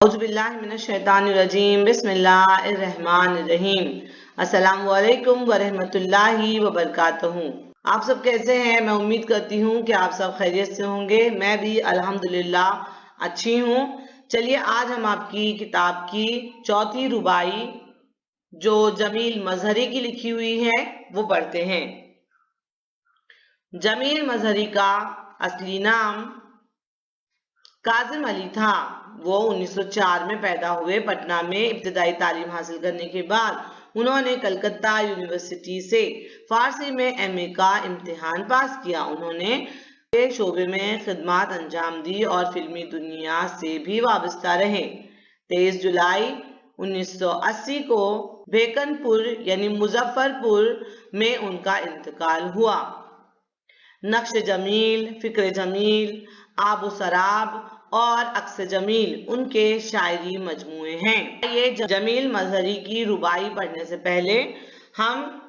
औज़ुबिल्लाहिमिनश्शैतानिर्रजीम बिस्मिल्लाहिर्रहमानिर्रहीम। अस्सलाम वालेकुम वरहमतुल्लाहि वबरकातुहू। आप सब कैसे हैं? मैं उम्मीद करती हूँ कि आप सब खैरियत से होंगे। मैं भी अल्हम्दुलिल्लाह अच्छी हूँ। चलिए आज हम आपकी किताब की चौथी रुबाई जो जमील मजहरी की लिखी हुई है वो पढ़ते हैं। जमील मजहरी का असली नाम काजिम अली था। वो 1904 में पैदा हुए। पटना में इब्तिदाई तालीम हासिल करने के बाद उन्होंने कलकत्ता यूनिवर्सिटी से फारसी में एमए का इम्तिहान पास किया। उन्होंने शोबे में खिदमत अंजाम दी और फिल्मी दुनिया से भी वाबस्ता रहे। 23 जुलाई 1980 को बेकनपुर यानी मुजफ्फरपुर में उनका इंतकाल हुआ। नक्श जमील, फिक्र जमील, आबो सराब और अक्स जमील उनके शायरी मजमूए हैं। ये जमील मजहरी की रुबाई पढ़ने से पहले हम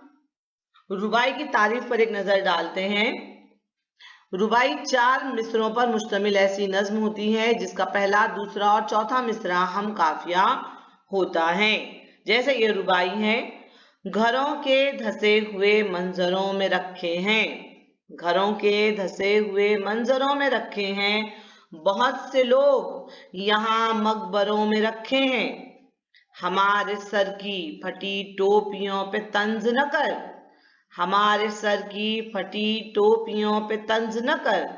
रुबाई की तारीफ पर एक नजर डालते हैं। रुबाई 4 मिसरों पर मुश्तमिल ऐसी नज्म होती है जिसका पहला, दूसरा और चौथा मिसरा हम काफिया होता है। जैसे ये रुबाई है, घरों के धसे हुए मंजरों में रखे हैं, घरों के धसे हुए मंजरों में रखे हैं, बहुत से लोग यहाँ मकबरों में रखे हैं, हमारे सर की फटी टोपियों पे तंज न कर, हमारे सर की फटी टोपियों पे तंज न कर,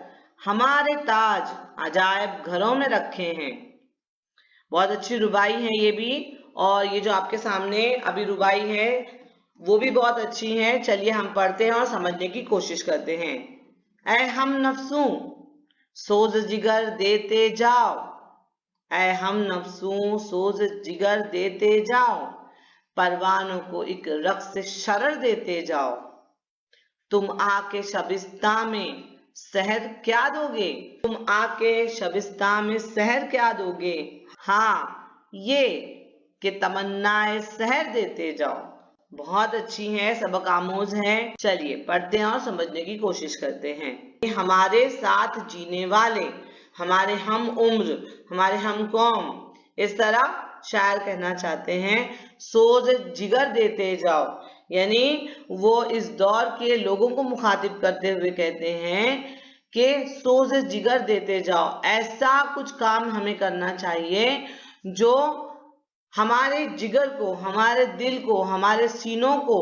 हमारे ताज अजायब घरों में रखे हैं। बहुत अच्छी रुबाई है ये भी, और ये जो आपके सामने अभी रुबाई है वो भी बहुत अच्छी है। चलिए हम पढ़ते हैं और समझने की कोशिश करते हैं। ऐ हम नफ्सों सोज जिगर देते जाओ, ऐ हम नफ्सों सोज जिगर देते जाओ, परवानों को एक रक्स शरर देते जाओ। तुम आके शबिस्ता में सहर क्या दोगे, तुम आके शबिस्ता में सहर क्या दोगे, हाँ ये कि तमन्नाए सहर देते जाओ। बहुत अच्छी है, सबक आमोज है। चलिए पढ़ते हैं और समझने की कोशिश करते हैं। हमारे साथ जीने वाले, हमारे हम उम्र, हमारे हम कौम, इस तरह शायर कहना चाहते हैं। सोज जिगर देते जाओ, यानी वो इस दौर के लोगों को मुखातिब करते हुए कहते हैं कि सोज जिगर देते जाओ, ऐसा कुछ काम हमें करना चाहिए जो हमारे जिगर को, हमारे दिल को, हमारे सीनों को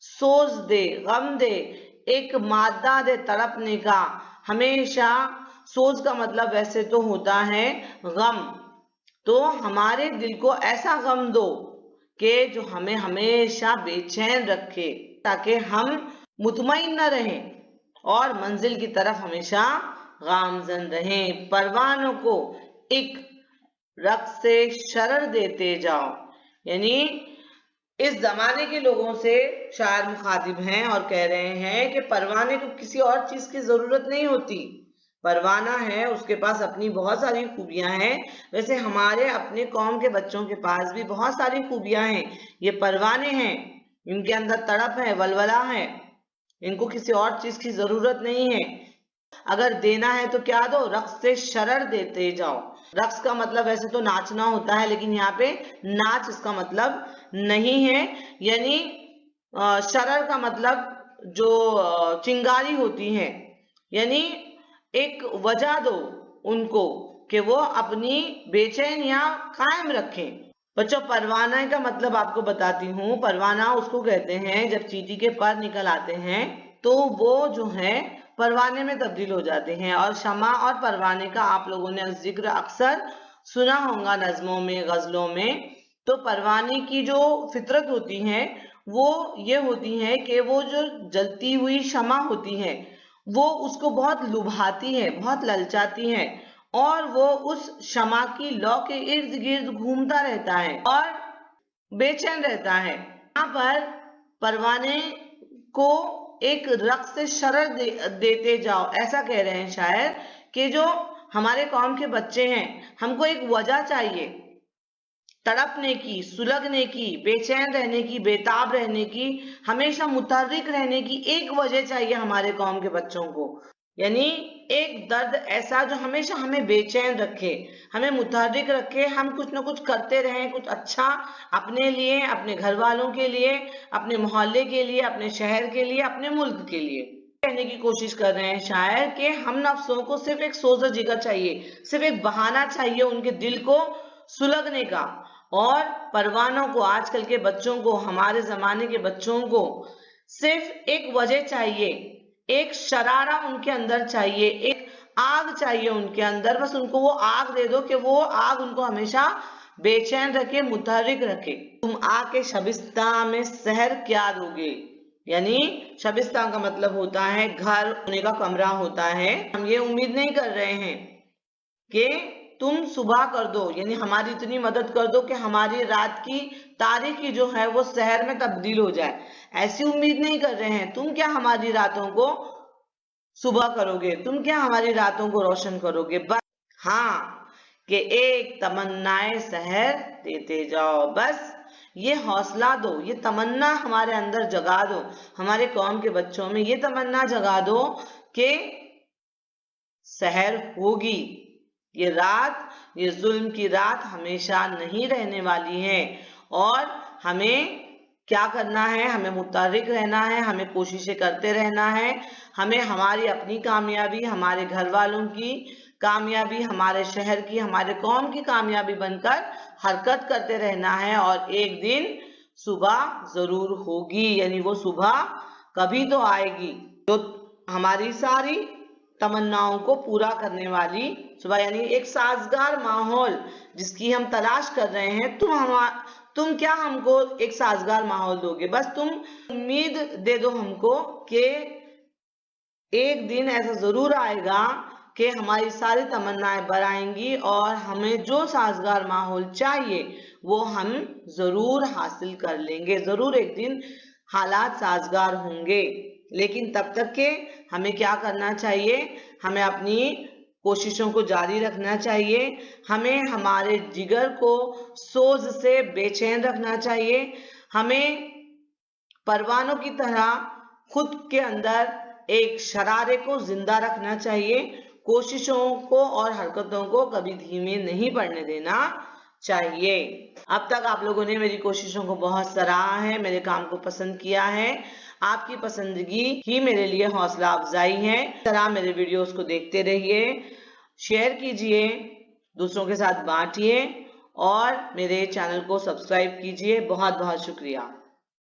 सोज दे, गम दे, एक मादा दे तड़पने का। हमेशा सोज का मतलब वैसे तो होता है गम, तो हमारे दिल को ऐसा गम दो कि जो हमें हमेशा बेचैन रखे, ताकि हम मुतमईन न रहें और मंजिल की तरफ हमेशा गामजन रहें। परवानों को एक रक्स से शरर देते जाओ, यानी इस जमाने के लोगों से शायर मुखातिब हैं और कह रहे हैं कि परवाने को किसी और चीज की जरूरत नहीं होती। परवाना है, उसके पास अपनी बहुत सारी खूबियां हैं। वैसे हमारे अपने कौम के बच्चों के पास भी बहुत सारी खूबियां हैं। ये परवाने हैं, इनके अंदर तड़प है, वलवला है, इनको किसी और चीज की जरूरत नहीं है। अगर देना है तो क्या दो, रक्स से शरर देते जाओ। रक्स का मतलब वैसे तो नाचना होता है, लेकिन यहाँ पे नाच इसका मतलब नहीं है। यानी शरर का मतलब जो चिंगारी होती है, यानी एक वजह दो उनको कि वो अपनी बेचैनियां कायम रखें। बच्चों परवाना का मतलब आपको बताती हूँ। परवाना उसको कहते हैं जब चींटी के पर निकल आते हैं तो वो जो है परवाने में तब्दील हो जाते हैं। और शमा और परवाने का आप लोगों ने जिक्र अक्सर सुना होगा नज्मों में, गजलों में। तो परवाने की जो फितरत होती है वो ये होती है कि वो जो जलती हुई शमा होती है वो उसको बहुत लुभाती है, बहुत ललचाती है, और वो उस शमा की लौ के इर्द गिर्द घूमता रहता है और बेचैन रहता है। यहाँ पर परवाने को एक रक्स से शरर देते जाओ, ऐसा कह रहे हैं शायर कि जो हमारे कौम के बच्चे हैं, हमको एक वजह चाहिए तड़पने की, सुलगने की, बेचैन रहने की, बेताब रहने की, हमेशा मुतहर्रिक रहने की एक वजह चाहिए हमारे कौम के बच्चों को। यानी एक दर्द ऐसा जो हमेशा हमें बेचैन रखे, हमें मुतहर्रिक रखे, हम कुछ न कुछ करते रहें, कुछ अच्छा अपने लिए, अपने घर वालों के लिए, अपने मोहल्ले के लिए, अपने शहर के लिए, अपने मुल्क के लिए। कहने की कोशिश कर रहे हैं शायर कि हम नफ्सों को सिर्फ एक सोज़ जिगर चाहिए, सिर्फ एक बहाना चाहिए उनके दिल को सुलगने का। और परवानों को, आजकल के बच्चों को, हमारे जमाने के बच्चों को सिर्फ एक वजह चाहिए, एक शरारा उनके अंदर चाहिए, एक आग चाहिए उनके अंदर। बस उनको वो आग दे दो कि वो आग उनको हमेशा बेचैन रखे, मुतहर्रिक रखे। तुम आके शबिस्तां में सहर क्या दोगे, यानी शबिस्तान का मतलब होता है घर, सोने का कमरा होता है। हम ये उम्मीद नहीं कर रहे हैं कि तुम सुबह कर दो, यानी हमारी इतनी मदद कर दो कि हमारी रात की तारीकी जो है वो सहर में तब्दील हो जाए, ऐसी उम्मीद नहीं कर रहे हैं। तुम क्या हमारी रातों को सुबह करोगे, तुम क्या हमारी रातों को रोशन करोगे, बस हाँ कि एक तमन्नाए सहर देते जाओ। बस ये हौसला दो, ये तमन्ना हमारे अंदर जगा दो, हमारे कौम के बच्चों में ये तमन्ना जगा दो कि सहर होगी। ये रात, ये जुल्म की रात हमेशा नहीं रहने वाली है। और हमें क्या करना है, हमें मुतहर्रिक रहना है, हमें कोशिशें करते रहना है, हमें हमारी अपनी कामयाबी, हमारे घर वालों की कामयाबी, हमारे शहर की, हमारे कौम की कामयाबी बनकर हरकत करते रहना है। और एक दिन सुबह जरूर होगी, यानी वो सुबह कभी तो आएगी जो हमारी सारी तमन्नाओं को पूरा करने वाली सुबह, यानी एक साजगार माहौल जिसकी हम तलाश कर रहे हैं। तुम क्या हमको एक साजगार माहौल दोगे, बस तुम उम्मीद दे दो हमको कि एक दिन ऐसा जरूर आएगा कि हमारी सारी तमन्नाएं बर आएंगी और हमें जो साजगार माहौल चाहिए वो हम जरूर हासिल कर लेंगे। जरूर एक दिन हालात साजगार होंगे, लेकिन तब तक के हमें क्या करना चाहिए, हमें अपनी कोशिशों को जारी रखना चाहिए, हमें हमारे जिगर को सोज से बेचैन रखना चाहिए, हमें परवानों की तरह खुद के अंदर एक शरारे को जिंदा रखना चाहिए, कोशिशों को और हरकतों को कभी धीमे नहीं पड़ने देना चाहिए। अब तक आप लोगों ने मेरी कोशिशों को बहुत सराहा है, मेरे काम को पसंद किया है। आपकी पसंदगी ही मेरे लिए हौसला अफजाई है। इस तरह मेरे वीडियोस को देखते रहिए, शेयर कीजिए, दूसरों के साथ बांटिए और मेरे चैनल को सब्सक्राइब कीजिए। बहुत बहुत शुक्रिया।